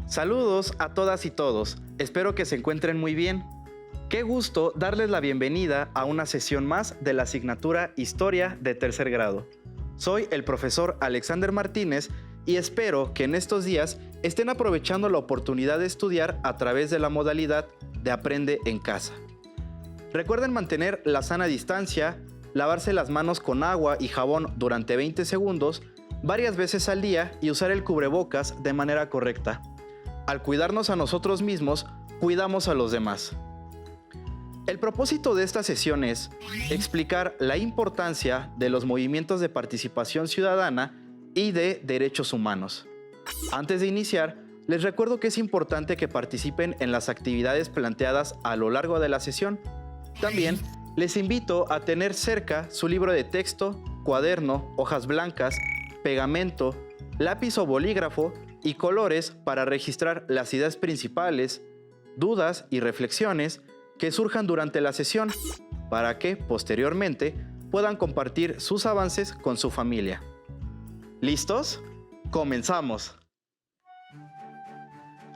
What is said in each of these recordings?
Saludos a todas y todos, espero que se encuentren muy bien. Qué gusto darles la bienvenida a una sesión más de la asignatura Historia de tercer grado. Soy el profesor Alexander Martínez y espero que en estos días estén aprovechando la oportunidad de estudiar a través de la modalidad de Aprende en Casa. Recuerden mantener la sana distancia, lavarse las manos con agua y jabón durante 20 segundos, varias veces al día y usar el cubrebocas de manera correcta. Al cuidarnos a nosotros mismos, cuidamos a los demás. El propósito de esta sesión es explicar la importancia de los movimientos de participación ciudadana y de derechos humanos. Antes de iniciar, les recuerdo que es importante que participen en las actividades planteadas a lo largo de la sesión. También les invito a tener cerca su libro de texto, cuaderno, hojas blancas, pegamento, lápiz o bolígrafo y colores para registrar las ideas principales, dudas y reflexiones que surjan durante la sesión, para que, posteriormente, puedan compartir sus avances con su familia. ¿Listos? ¡Comenzamos!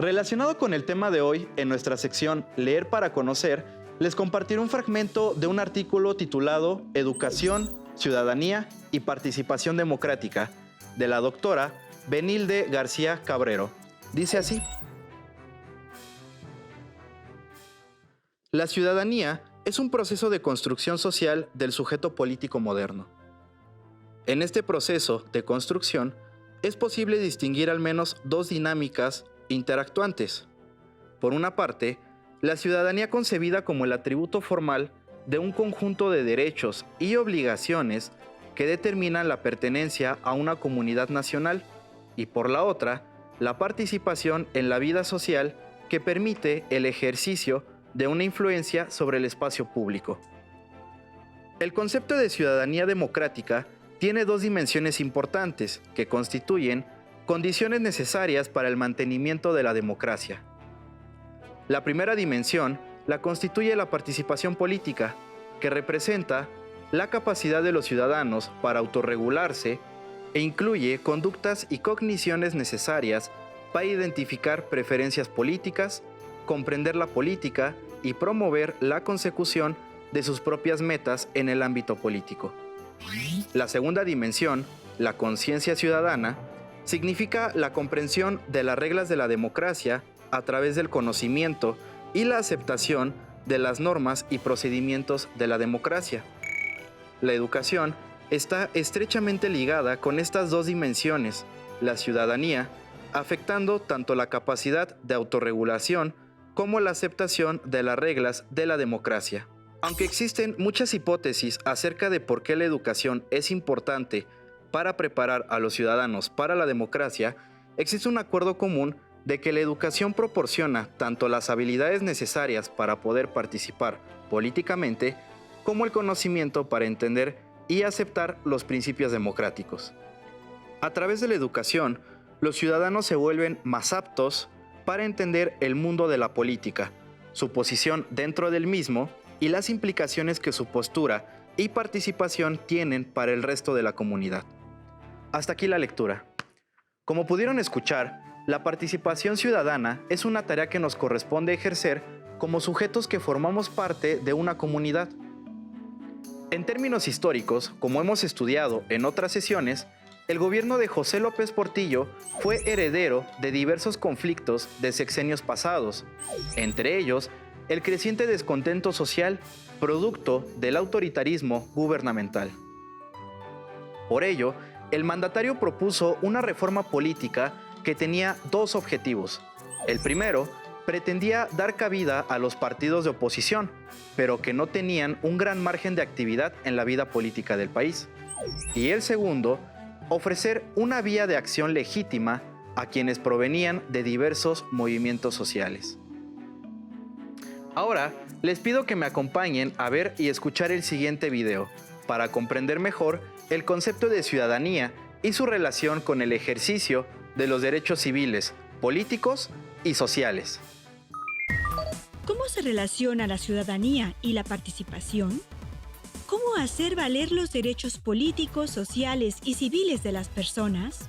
Relacionado con el tema de hoy, en nuestra sección Leer para Conocer, les compartiré un fragmento de un artículo titulado Educación, Ciudadanía y Participación Democrática, de la doctora Benilde García Cabrero. Dice así: la ciudadanía es un proceso de construcción social del sujeto político moderno. En este proceso de construcción es posible distinguir al menos dos dinámicas interactuantes. Por una parte, la ciudadanía concebida como el atributo formal de un conjunto de derechos y obligaciones que determinan la pertenencia a una comunidad nacional, y por la otra, la participación en la vida social que permite el ejercicio de una influencia sobre el espacio público. El concepto de ciudadanía democrática tiene dos dimensiones importantes que constituyen condiciones necesarias para el mantenimiento de la democracia. La primera dimensión la constituye la participación política, que representa la capacidad de los ciudadanos para autorregularse e incluye conductas y cogniciones necesarias para identificar preferencias políticas, comprender la política y promover la consecución de sus propias metas en el ámbito político. La segunda dimensión, la conciencia ciudadana, significa la comprensión de las reglas de la democracia a través del conocimiento y la aceptación de las normas y procedimientos de la democracia. La educación está estrechamente ligada con estas dos dimensiones, la ciudadanía, afectando tanto la capacidad de autorregulación como la aceptación de las reglas de la democracia. Aunque existen muchas hipótesis acerca de por qué la educación es importante para preparar a los ciudadanos para la democracia, existe un acuerdo común de que la educación proporciona tanto las habilidades necesarias para poder participar políticamente, como el conocimiento para entender y aceptar los principios democráticos. A través de la educación, los ciudadanos se vuelven más aptos para entender el mundo de la política, su posición dentro del mismo y las implicaciones que su postura y participación tienen para el resto de la comunidad. Hasta aquí la lectura. Como pudieron escuchar, la participación ciudadana es una tarea que nos corresponde ejercer como sujetos que formamos parte de una comunidad. En términos históricos, como hemos estudiado en otras sesiones, el gobierno de José López Portillo fue heredero de diversos conflictos de sexenios pasados, entre ellos el creciente descontento social producto del autoritarismo gubernamental. Por ello, el mandatario propuso una reforma política que tenía dos objetivos. El primero, pretendía dar cabida a los partidos de oposición, pero que no tenían un gran margen de actividad en la vida política del país. Y el segundo, ofrecer una vía de acción legítima a quienes provenían de diversos movimientos sociales. Ahora, les pido que me acompañen a ver y escuchar el siguiente video para comprender mejor el concepto de ciudadanía y su relación con el ejercicio de los derechos civiles, políticos y sociales. ¿Cómo se relaciona la ciudadanía y la participación? ¿Cómo hacer valer los derechos políticos, sociales y civiles de las personas?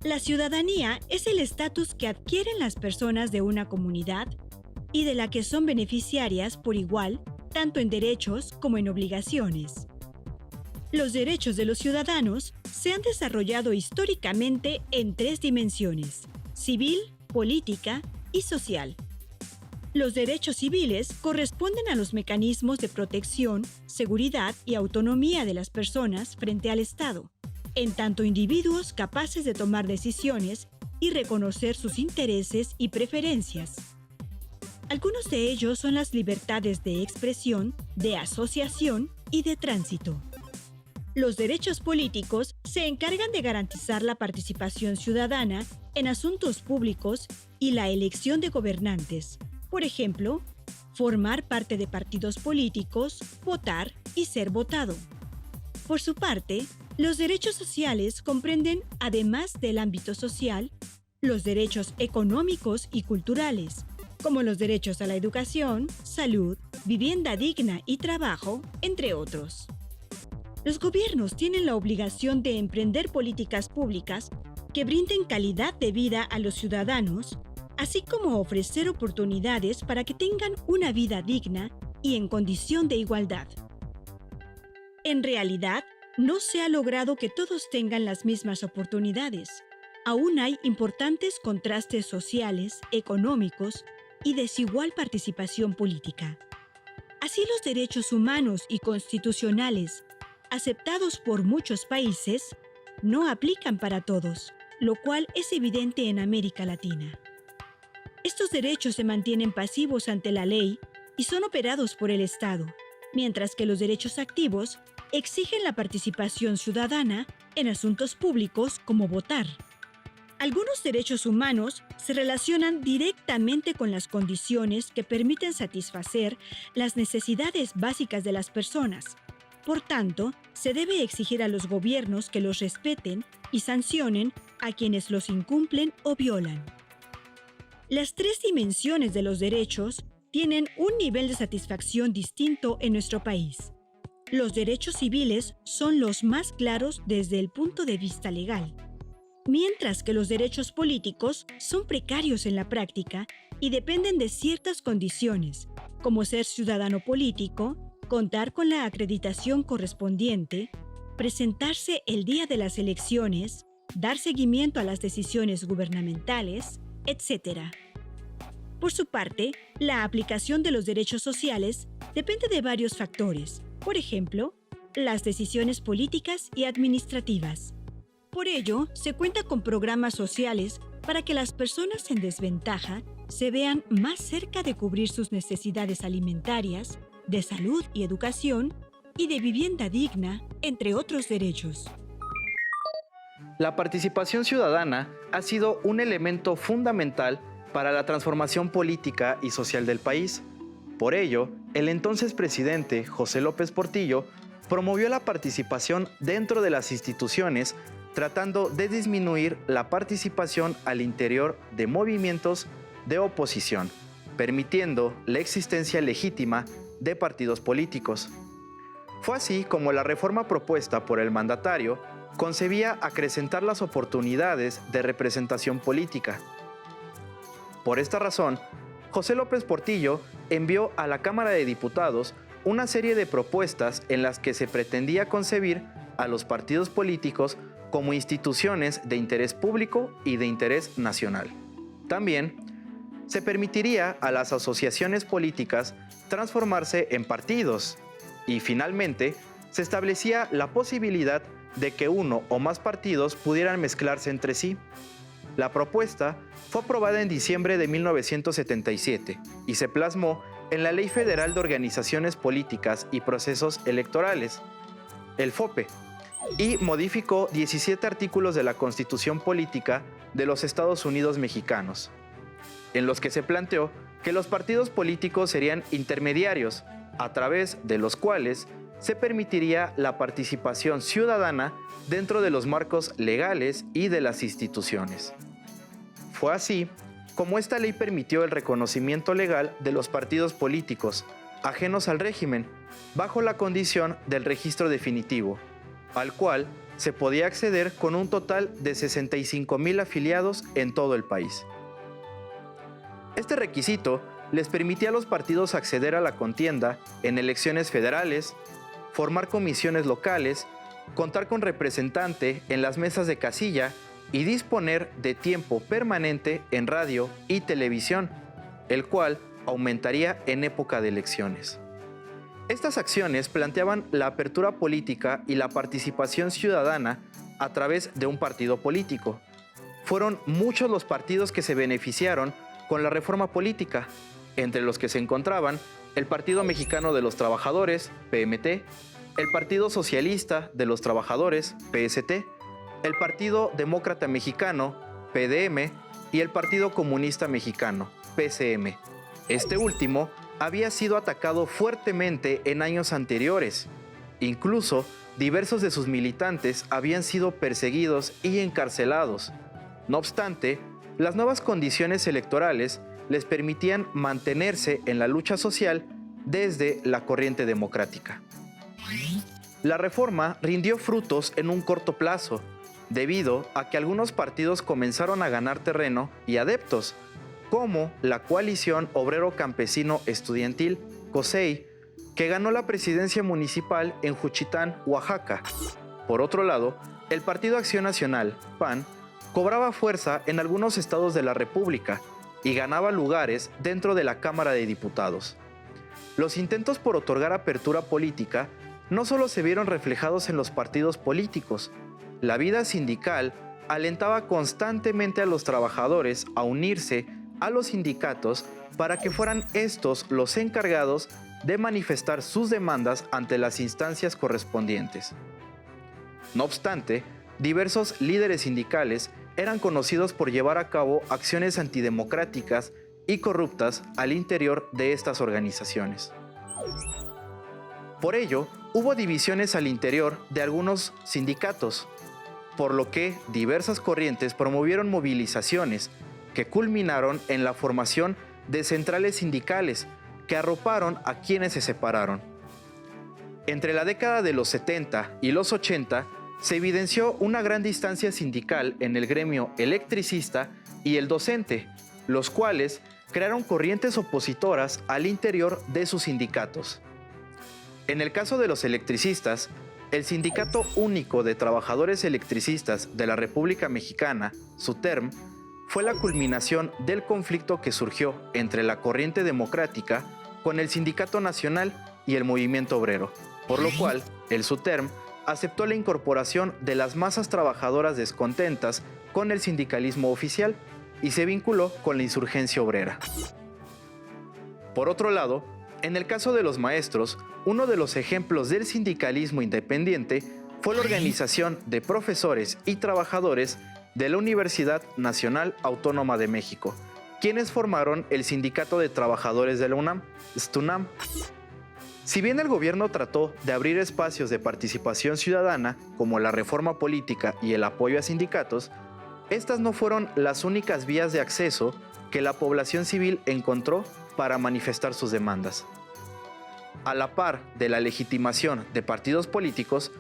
La ciudadanía es el estatus que adquieren las personas de una comunidad y de la que son beneficiarias por igual, tanto en derechos como en obligaciones. Los derechos de los ciudadanos se han desarrollado históricamente en 3 dimensiones: civil, política y social. Los derechos civiles corresponden a los mecanismos de protección, seguridad y autonomía de las personas frente al Estado, en tanto individuos capaces de tomar decisiones y reconocer sus intereses y preferencias. Algunos de ellos son las libertades de expresión, de asociación y de tránsito. Los derechos políticos se encargan de garantizar la participación ciudadana en asuntos públicos y la elección de gobernantes. Por ejemplo, formar parte de partidos políticos, votar y ser votado. Por su parte, los derechos sociales comprenden, además del ámbito social, los derechos económicos y culturales, como los derechos a la educación, salud, vivienda digna y trabajo, entre otros. Los gobiernos tienen la obligación de emprender políticas públicas que brinden calidad de vida a los ciudadanos, así como ofrecer oportunidades para que tengan una vida digna y en condición de igualdad. En realidad, no se ha logrado que todos tengan las mismas oportunidades. Aún hay importantes contrastes sociales, económicos y desigual participación política. Así, los derechos humanos y constitucionales, aceptados por muchos países, no aplican para todos, lo cual es evidente en América Latina. Estos derechos se mantienen pasivos ante la ley y son operados por el Estado, mientras que los derechos activos exigen la participación ciudadana en asuntos públicos como votar. Algunos derechos humanos se relacionan directamente con las condiciones que permiten satisfacer las necesidades básicas de las personas. Por tanto, se debe exigir a los gobiernos que los respeten y sancionen a quienes los incumplen o violan. Las 3 dimensiones de los derechos tienen un nivel de satisfacción distinto en nuestro país. Los derechos civiles son los más claros desde el punto de vista legal, mientras que los derechos políticos son precarios en la práctica y dependen de ciertas condiciones, como ser ciudadano político, contar con la acreditación correspondiente, presentarse el día de las elecciones, dar seguimiento a las decisiones gubernamentales, etc. Por su parte, la aplicación de los derechos sociales depende de varios factores, por ejemplo, las decisiones políticas y administrativas. Por ello, se cuenta con programas sociales para que las personas en desventaja se vean más cerca de cubrir sus necesidades alimentarias, de salud y educación, y de vivienda digna, entre otros derechos. La participación ciudadana ha sido un elemento fundamental para la transformación política y social del país. Por ello, el entonces presidente José López Portillo promovió la participación dentro de las instituciones, tratando de disminuir la participación al interior de movimientos de oposición, permitiendo la existencia legítima de partidos políticos. Fue así como la reforma propuesta por el mandatario concebía acrecentar las oportunidades de representación política. Por esta razón, José López Portillo envió a la Cámara de Diputados una serie de propuestas en las que se pretendía concebir a los partidos políticos como instituciones de interés público y de interés nacional. También se permitiría a las asociaciones políticas transformarse en partidos y, finalmente, se establecía la posibilidad de que uno o más partidos pudieran mezclarse entre sí. La propuesta fue aprobada en diciembre de 1977 y se plasmó en la Ley Federal de Organizaciones Políticas y Procesos Electorales, el FOPE, y modificó 17 artículos de la Constitución Política de los Estados Unidos Mexicanos, en los que se planteó que los partidos políticos serían intermediarios, a través de los cuales se permitiría la participación ciudadana dentro de los marcos legales y de las instituciones. Fue así como esta ley permitió el reconocimiento legal de los partidos políticos ajenos al régimen, bajo la condición del registro definitivo, al cual se podía acceder con un total de 65,000 afiliados en todo el país. Este requisito les permitía a los partidos acceder a la contienda en elecciones federales, formar comisiones locales, contar con representante en las mesas de casilla y disponer de tiempo permanente en radio y televisión, el cual aumentaría en época de elecciones. Estas acciones planteaban la apertura política y la participación ciudadana a través de un partido político. Fueron muchos los partidos que se beneficiaron con la reforma política, entre los que se encontraban el Partido Mexicano de los Trabajadores, PMT, el Partido Socialista de los Trabajadores, PST, el Partido Demócrata Mexicano, PDM, y el Partido Comunista Mexicano, PCM. Este último había sido atacado fuertemente en años anteriores. Incluso, diversos de sus militantes habían sido perseguidos y encarcelados. No obstante, las nuevas condiciones electorales les permitían mantenerse en la lucha social desde la corriente democrática. La reforma rindió frutos en un corto plazo, debido a que algunos partidos comenzaron a ganar terreno y adeptos, como la Coalición Obrero Campesino Estudiantil, COSEI, que ganó la presidencia municipal en Juchitán, Oaxaca. Por otro lado, el Partido Acción Nacional, PAN, cobraba fuerza en algunos estados de la República y ganaba lugares dentro de la Cámara de Diputados. Los intentos por otorgar apertura política no solo se vieron reflejados en los partidos políticos. La vida sindical alentaba constantemente a los trabajadores a unirse a los sindicatos para que fueran estos los encargados de manifestar sus demandas ante las instancias correspondientes. No obstante, diversos líderes sindicales eran conocidos por llevar a cabo acciones antidemocráticas y corruptas al interior de estas organizaciones. Por ello, hubo divisiones al interior de algunos sindicatos, por lo que diversas corrientes promovieron movilizaciones que culminaron en la formación de centrales sindicales que arroparon a quienes se separaron. Entre la década de los 70 y los 80 se evidenció una gran distancia sindical en el gremio electricista y el docente, los cuales crearon corrientes opositoras al interior de sus sindicatos. En el caso de los electricistas, el Sindicato Único de Trabajadores Electricistas de la República Mexicana, SUTERM, fue la culminación del conflicto que surgió entre la corriente democrática con el Sindicato Nacional y el movimiento obrero, por lo cual el SUTERM aceptó la incorporación de las masas trabajadoras descontentas con el sindicalismo oficial y se vinculó con la insurgencia obrera. Por otro lado, en el caso de los maestros, uno de los ejemplos del sindicalismo independiente fue la organización de profesores y trabajadores de la Universidad Nacional Autónoma de México, quienes formaron el Sindicato de Trabajadores de la UNAM, STUNAM. Si bien el gobierno trató de abrir espacios de participación ciudadana, como la reforma política y el apoyo a sindicatos, estas no fueron las únicas vías de acceso que la población civil encontró para manifestar sus demandas. A la par de la legitimación de partidos políticos,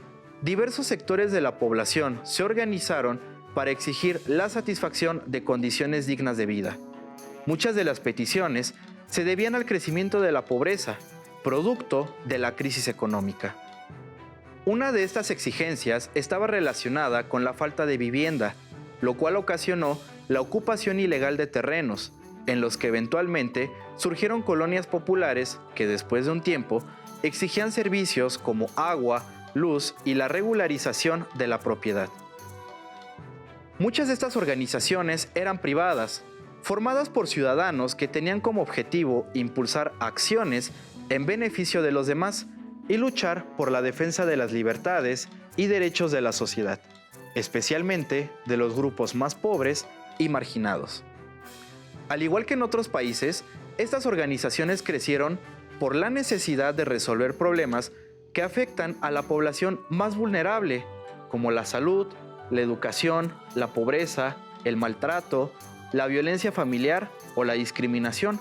diversos sectores de la población se organizaron para exigir la satisfacción de condiciones dignas de vida. Muchas de las peticiones se debían al crecimiento de la pobreza, producto de la crisis económica. Una de estas exigencias estaba relacionada con la falta de vivienda, lo cual ocasionó la ocupación ilegal de terrenos, en los que eventualmente surgieron colonias populares que después de un tiempo exigían servicios como agua, luz y la regularización de la propiedad. Muchas de estas organizaciones eran privadas, formadas por ciudadanos que tenían como objetivo impulsar acciones en beneficio de los demás y luchar por la defensa de las libertades y derechos de la sociedad, especialmente de los grupos más pobres y marginados. Al igual que en otros países, estas organizaciones crecieron por la necesidad de resolver problemas que afectan a la población más vulnerable, como la salud, la educación, la pobreza, el maltrato, la violencia familiar o la discriminación,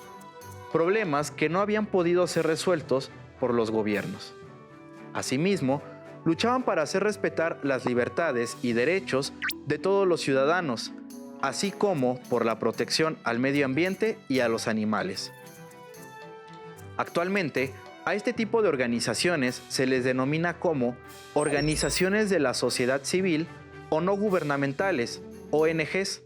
problemas que no habían podido ser resueltos por los gobiernos. Asimismo, luchaban para hacer respetar las libertades y derechos de todos los ciudadanos, así como por la protección al medio ambiente y a los animales. Actualmente, a este tipo de organizaciones se les denomina como organizaciones de la sociedad civil o no gubernamentales, ONGs,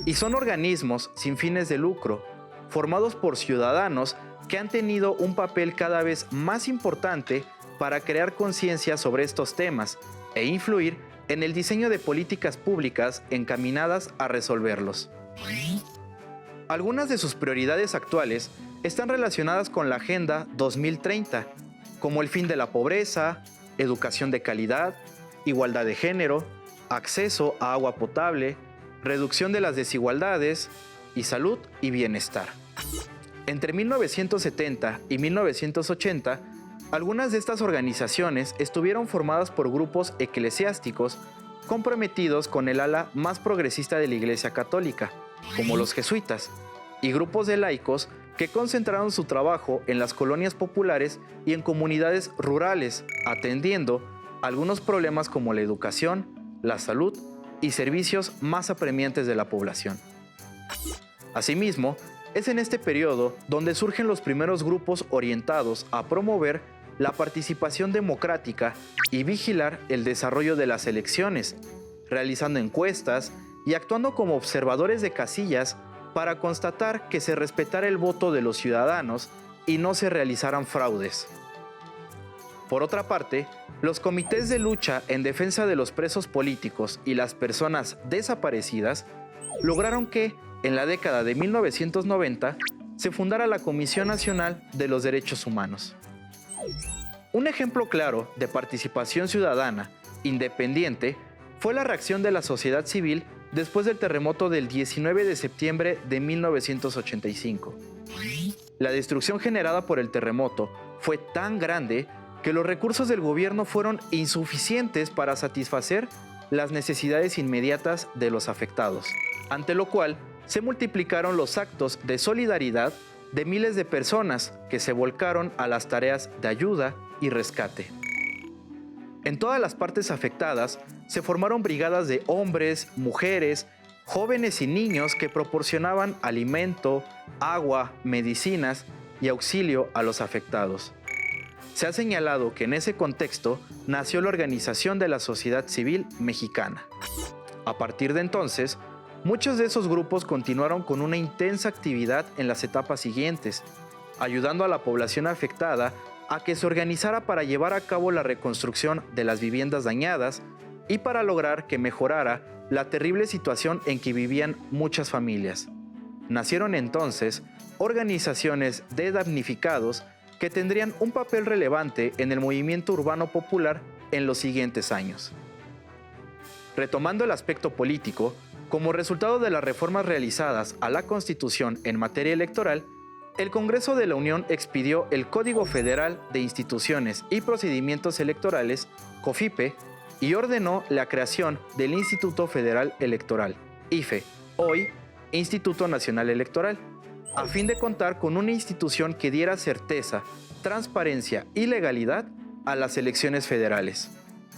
y son organismos sin fines de lucro, formados por ciudadanos que han tenido un papel cada vez más importante para crear conciencia sobre estos temas e influir en el diseño de políticas públicas encaminadas a resolverlos. Algunas de sus prioridades actuales están relacionadas con la Agenda 2030, como el fin de la pobreza, educación de calidad, igualdad de género, acceso a agua potable, reducción de las desigualdades y salud y bienestar. Entre 1970 y 1980, algunas de estas organizaciones estuvieron formadas por grupos eclesiásticos comprometidos con el ala más progresista de la Iglesia Católica, como los jesuitas, y grupos de laicos que concentraron su trabajo en las colonias populares y en comunidades rurales, atendiendo algunos problemas como la educación, la salud y servicios más apremiantes de la población. Asimismo, es en este periodo donde surgen los primeros grupos orientados a promover la participación democrática y vigilar el desarrollo de las elecciones, realizando encuestas y actuando como observadores de casillas para constatar que se respetara el voto de los ciudadanos y no se realizaran fraudes. Por otra parte, los comités de lucha en defensa de los presos políticos y las personas desaparecidas lograron que, en la década de 1990, se fundara la Comisión Nacional de los Derechos Humanos. Un ejemplo claro de participación ciudadana independiente fue la reacción de la sociedad civil después del terremoto del 19 de septiembre de 1985. La destrucción generada por el terremoto fue tan grande que los recursos del gobierno fueron insuficientes para satisfacer las necesidades inmediatas de los afectados, ante lo cual se multiplicaron los actos de solidaridad de miles de personas que se volcaron a las tareas de ayuda y rescate. En todas las partes afectadas se formaron brigadas de hombres, mujeres, jóvenes y niños que proporcionaban alimento, agua, medicinas y auxilio a los afectados. Se ha señalado que en ese contexto nació la Organización de la Sociedad Civil Mexicana. A partir de entonces, muchos de esos grupos continuaron con una intensa actividad en las etapas siguientes, ayudando a la población afectada a que se organizara para llevar a cabo la reconstrucción de las viviendas dañadas y para lograr que mejorara la terrible situación en que vivían muchas familias. Nacieron entonces organizaciones de damnificados que tendrían un papel relevante en el movimiento urbano popular en los siguientes años. Retomando el aspecto político, como resultado de las reformas realizadas a la Constitución en materia electoral, el Congreso de la Unión expidió el Código Federal de Instituciones y Procedimientos Electorales, COFIPE, y ordenó la creación del Instituto Federal Electoral, IFE, hoy Instituto Nacional Electoral, a fin de contar con una institución que diera certeza, transparencia y legalidad a las elecciones federales,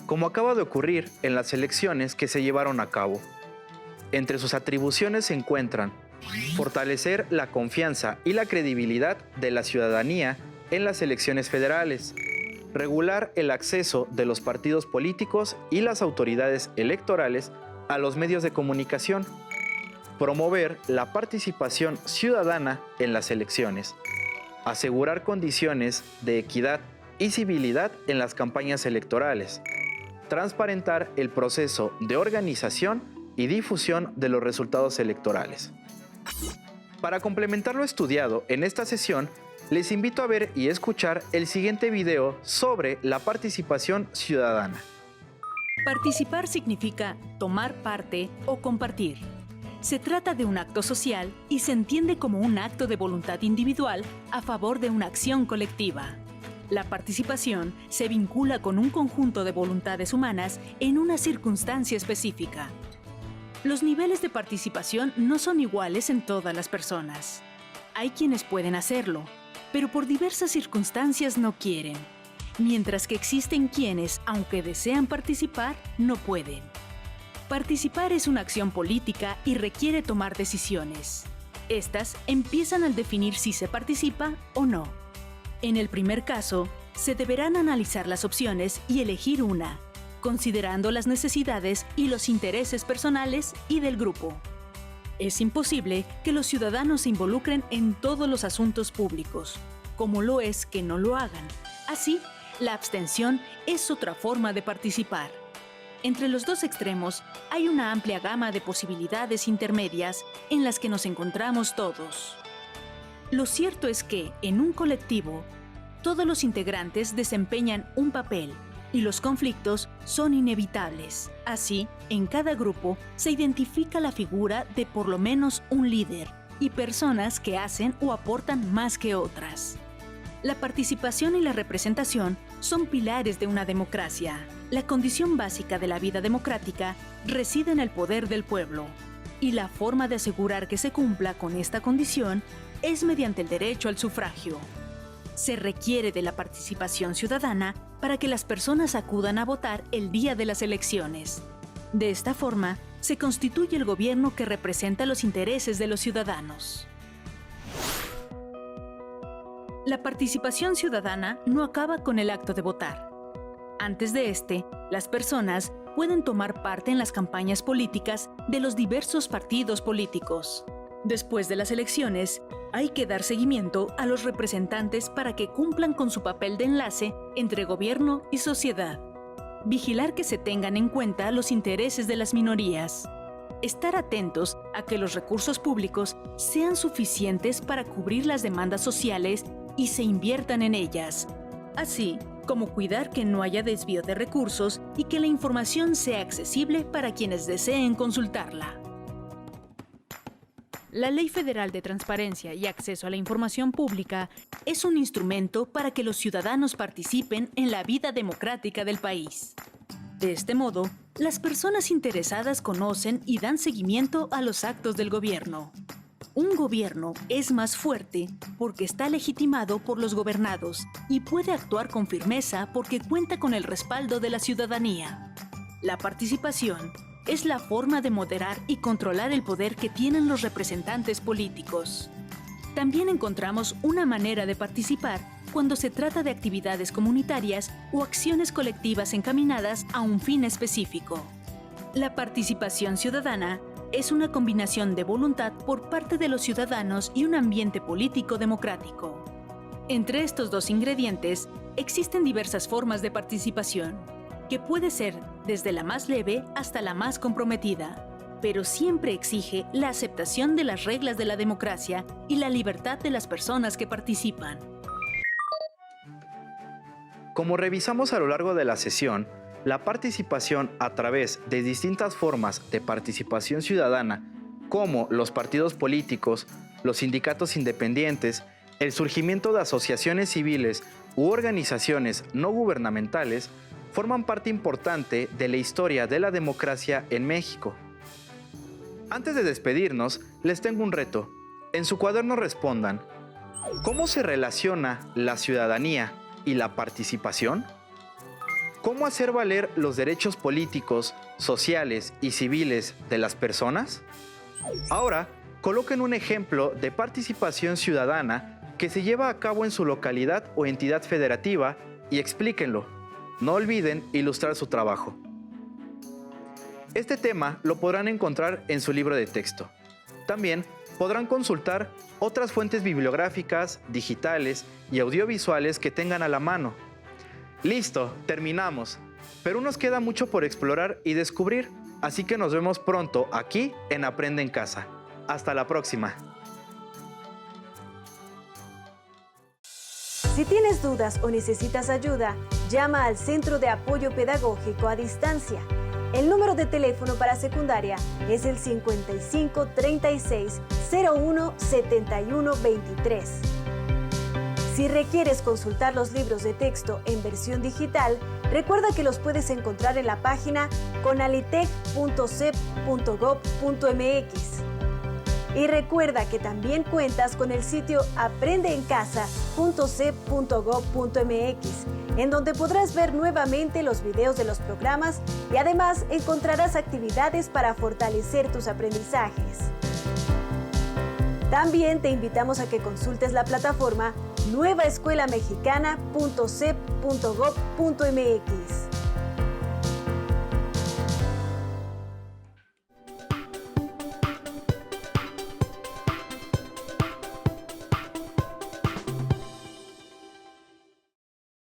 como acaba de ocurrir en las elecciones que se llevaron a cabo. Entre sus atribuciones se encuentran fortalecer la confianza y la credibilidad de la ciudadanía en las elecciones federales, regular el acceso de los partidos políticos y las autoridades electorales a los medios de comunicación, promover la participación ciudadana en las elecciones, asegurar condiciones de equidad y civilidad en las campañas electorales, transparentar el proceso de organización y difusión de los resultados electorales. Para complementar lo estudiado en esta sesión, les invito a ver y escuchar el siguiente video sobre la participación ciudadana. Participar significa tomar parte o compartir. Se trata de un acto social y se entiende como un acto de voluntad individual a favor de una acción colectiva. La participación se vincula con un conjunto de voluntades humanas en una circunstancia específica. Los niveles de participación no son iguales en todas las personas. Hay quienes pueden hacerlo, pero por diversas circunstancias no quieren. mientras que existen quienes, aunque desean participar, no pueden. Participar es una acción política y requiere tomar decisiones. Estas empiezan al definir si se participa o no. En el primer caso, se deberán analizar las opciones y elegir una, considerando las necesidades y los intereses personales y del grupo. Es imposible que los ciudadanos se involucren en todos los asuntos públicos, como lo es que no lo hagan. Así, la abstención es otra forma de participar. Entre los dos extremos hay una amplia gama de posibilidades intermedias en las que nos encontramos todos. Lo cierto es que, en un colectivo, todos los integrantes desempeñan un papel y los conflictos son inevitables. Así, en cada grupo se identifica la figura de por lo menos un líder y personas que hacen o aportan más que otras. La participación y la representación son pilares de una democracia. La condición básica de la vida democrática reside en el poder del pueblo, y la forma de asegurar que se cumpla con esta condición es mediante el derecho al sufragio. Se requiere de la participación ciudadana para que las personas acudan a votar el día de las elecciones. De esta forma, se constituye el gobierno que representa los intereses de los ciudadanos. La participación ciudadana no acaba con el acto de votar. Antes de este, las personas pueden tomar parte en las campañas políticas de los diversos partidos políticos. Después de las elecciones, hay que dar seguimiento a los representantes para que cumplan con su papel de enlace entre gobierno y sociedad. Vigilar que se tengan en cuenta los intereses de las minorías. Estar atentos a que los recursos públicos sean suficientes para cubrir las demandas sociales y se inviertan en ellas, así como cuidar que no haya desvío de recursos y que la información sea accesible para quienes deseen consultarla. La Ley Federal de Transparencia y Acceso a la Información Pública es un instrumento para que los ciudadanos participen en la vida democrática del país. De este modo, las personas interesadas conocen y dan seguimiento a los actos del gobierno. Un gobierno es más fuerte porque está legitimado por los gobernados y puede actuar con firmeza porque cuenta con el respaldo de la ciudadanía. La participación es la forma de moderar y controlar el poder que tienen los representantes políticos. También encontramos una manera de participar cuando se trata de actividades comunitarias o acciones colectivas encaminadas a un fin específico. La participación ciudadana es una combinación de voluntad por parte de los ciudadanos y un ambiente político democrático. Entre estos dos ingredientes existen diversas formas de participación, que puede ser desde la más leve hasta la más comprometida, pero siempre exige la aceptación de las reglas de la democracia y la libertad de las personas que participan. Como revisamos a lo largo de la sesión, la participación a través de distintas formas de participación ciudadana, como los partidos políticos, los sindicatos independientes, el surgimiento de asociaciones civiles u organizaciones no gubernamentales, forman parte importante de la historia de la democracia en México. Antes de despedirnos, les tengo un reto. En su cuaderno respondan: ¿cómo se relaciona la ciudadanía y la participación? ¿Cómo hacer valer los derechos políticos, sociales y civiles de las personas? Ahora, coloquen un ejemplo de participación ciudadana que se lleva a cabo en su localidad o entidad federativa y explíquenlo. No olviden ilustrar su trabajo. Este tema lo podrán encontrar en su libro de texto. También podrán consultar otras fuentes bibliográficas, digitales y audiovisuales que tengan a la mano. Listo, terminamos. Pero nos queda mucho por explorar y descubrir, así que nos vemos pronto aquí en Aprende en Casa. Hasta la próxima. Si tienes dudas o necesitas ayuda, llama al Centro de Apoyo Pedagógico a Distancia. El número de teléfono para secundaria es el 55 36 01 71 23. Si requieres consultar los libros de texto en versión digital, recuerda que los puedes encontrar en la página conalitec.cep.gov.mx. Y recuerda que también cuentas con el sitio aprendeencasa.cep.gov.mx, en donde podrás ver nuevamente los videos de los programas y además encontrarás actividades para fortalecer tus aprendizajes. También te invitamos a que consultes la plataforma nuevaescuelamexicana.cep.gov.mx.